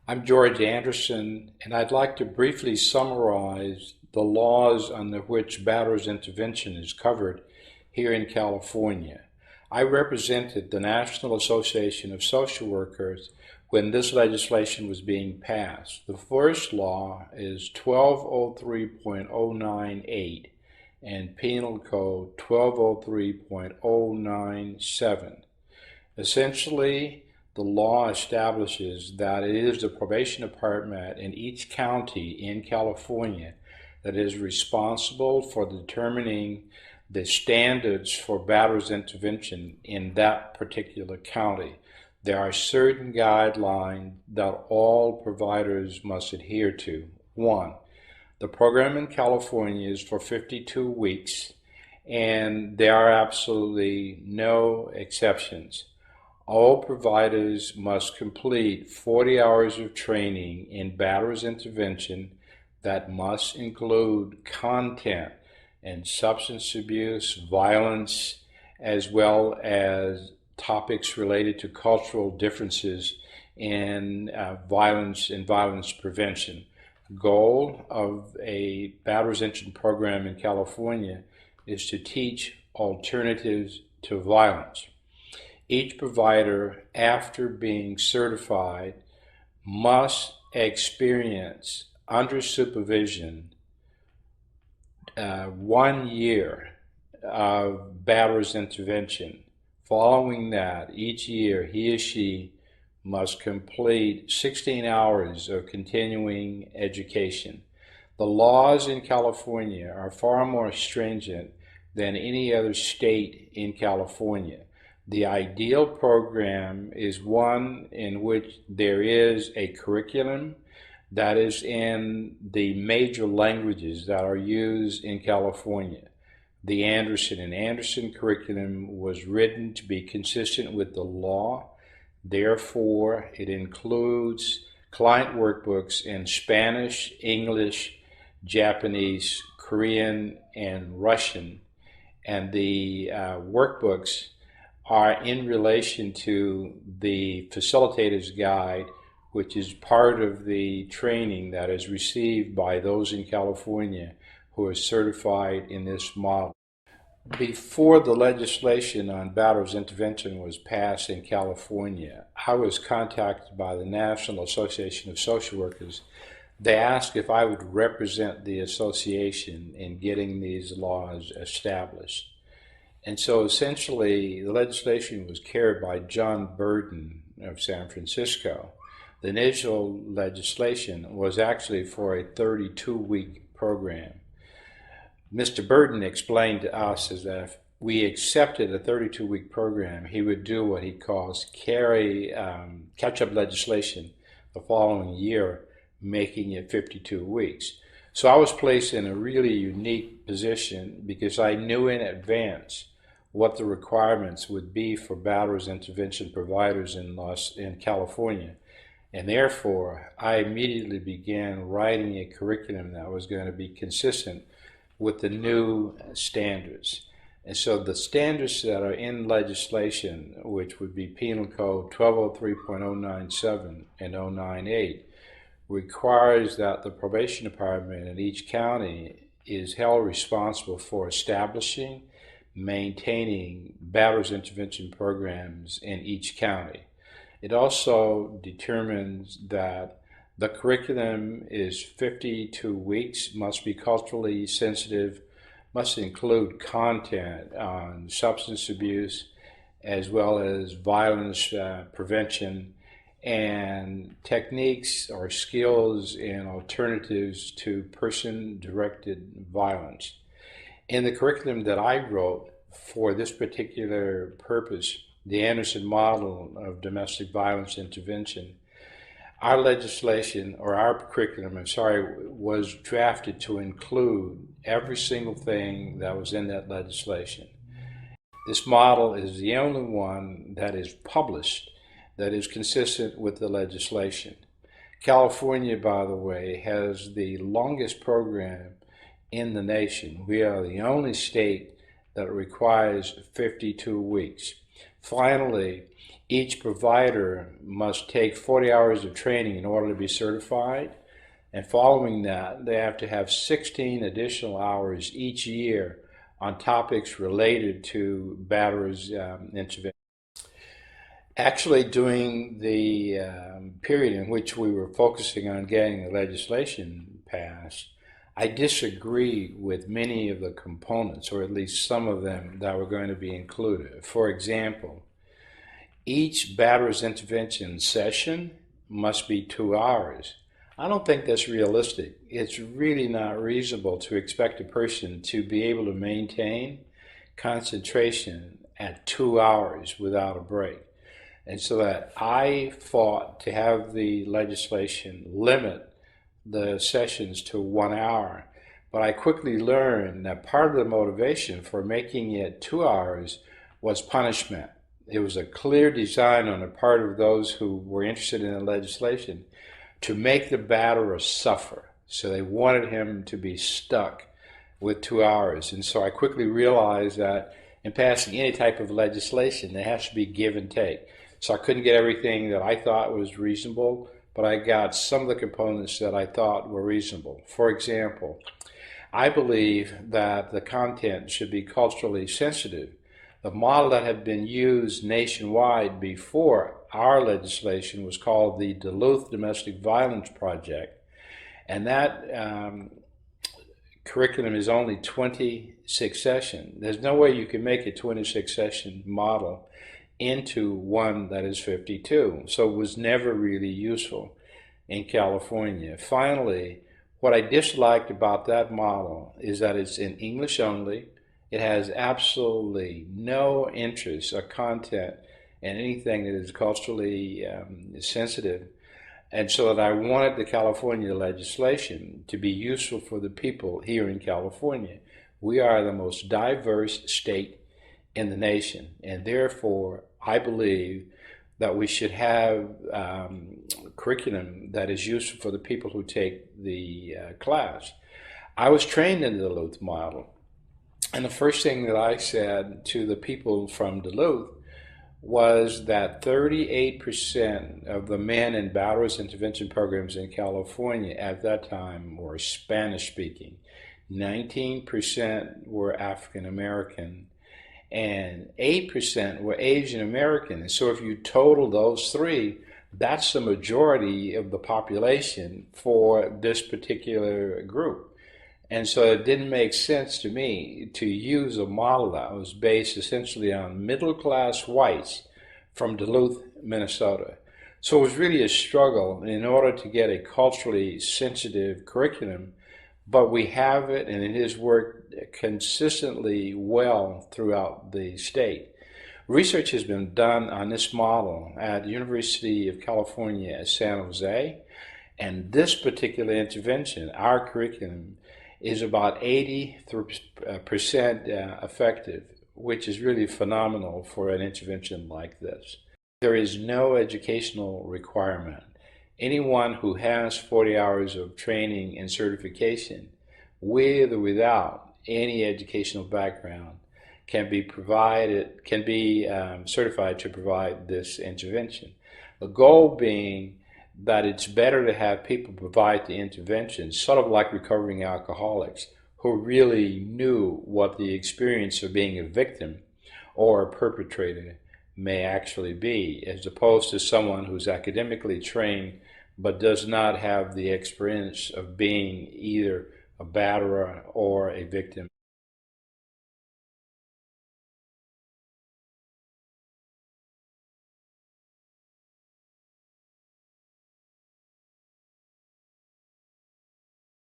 I'm George Anderson, and I'd like to briefly summarize the laws under which batterers intervention is covered here in California. I represented the National Association of Social Workers when this legislation was being passed. The first law is 1203.098 and Penal Code 1203.097. Essentially, the law establishes that it is the probation department in each county in California that is responsible for determining the standards for batterers intervention in that particular county. There are certain guidelines that all providers must adhere to. One, the program in California is for 52 weeks, and there are absolutely no exceptions. All providers must complete 40 hours of training in batterers intervention that must include content and substance abuse, violence, as well as topics related to cultural differences in violence prevention. The goal of a batterers intervention program in California is to teach alternatives to violence. Each provider, after being certified, must experience under supervision 1 year of batterers intervention. Following that, each year he or she must complete 16 hours of continuing education. The laws in California are far more stringent than any other state in California. The ideal program is one in which there is a curriculum that is in the major languages that are used in California. The Anderson curriculum was written to be consistent with the law. Therefore, it includes client workbooks in Spanish, English, Japanese, Korean, and Russian. And the workbooks are in relation to the facilitator's guide, which is part of the training that is received by those in California who are certified in this model. Before the legislation on batterers intervention was passed in California, I was contacted by the National Association of Social Workers. They asked if I would represent the association in getting these laws established. And so essentially, the legislation was carried by John Burden of San Francisco. The initial legislation was actually for a 32-week program. Mr. Burden explained to us is that if we accepted a 32-week program, he would do what he calls catch-up legislation the following year, making it 52 weeks. So I was placed in a really unique position because I knew in advance what the requirements would be for batterers intervention providers in California. And therefore, I immediately began writing a curriculum that was going to be consistent with the new standards. And so the standards that are in legislation, which would be Penal Code 1203.097 and 098, requires that the probation department in each county is held responsible for establishing, maintaining batterers intervention programs in each county. It also determines that the curriculum is 52 weeks, must be culturally sensitive, must include content on substance abuse as well as violence prevention and techniques or skills and alternatives to person-directed violence. In the curriculum that I wrote for this particular purpose, the Anderson model of domestic violence intervention, our legislation, or our curriculum, was drafted to include every single thing that was in that legislation. This model is the only one that is published that is consistent with the legislation. California, by the way, has the longest program in the nation. We are the only state that requires 52 weeks. Finally, each provider must take 40 hours of training in order to be certified. And following that, they have to have 16 additional hours each year on topics related to batterers intervention. Actually, during the period in which we were focusing on getting the legislation passed, I disagree with many of the components, or at least some of them, that were going to be included. For example, each batterers intervention session must be 2 hours. I don't think that's realistic. It's really not reasonable to expect a person to be able to maintain concentration at 2 hours without a break. And so that I fought to have the legislation limit the sessions to 1 hour. But I quickly learned that part of the motivation for making it 2 hours was punishment. It was a clear design on the part of those who were interested in the legislation to make the batterer suffer. So they wanted him to be stuck with 2 hours. And so I quickly realized that in passing any type of legislation, there has to be give and take. So I couldn't get everything that I thought was reasonable, but I got some of the components that I thought were reasonable. For example, I believe that the content should be culturally sensitive. The model that had been used nationwide before our legislation was called the Duluth Domestic Violence Project, and that curriculum is only 26 sessions. There's no way you can make a 26-session model into one that is 52, so it was never really useful in California. Finally, what I disliked about that model is that it's in English only. It has absolutely no interest or content in anything that is culturally sensitive. And so that I wanted the California legislation to be useful for the people here in California. We are the most diverse state in the nation, and therefore I believe that we should have curriculum that is useful for the people who take the class. I was trained in the Duluth model, and the first thing that I said to the people from Duluth was that 38% of the men in batterers intervention programs in California at that time were Spanish speaking, 19% were African American, and 8% were Asian American. And so if you total those three, that's the majority of the population for this particular group. And so it didn't make sense to me to use a model that was based essentially on middle-class whites from Duluth, Minnesota. So it was really a struggle in order to get a culturally sensitive curriculum, but we have it, and it has worked consistently well throughout the state. Research has been done on this model at the University of California at San Jose, and this particular intervention, our curriculum, is about 80% effective, which is really phenomenal for an intervention like this. There is no educational requirement. Anyone who has 40 hours of training and certification, with or without any educational background, can be certified to provide this intervention. The goal being that it's better to have people provide the intervention, sort of like recovering alcoholics, who really knew what the experience of being a victim or a perpetrator may actually be, as opposed to someone who's academically trained but does not have the experience of being either a batterer or a victim.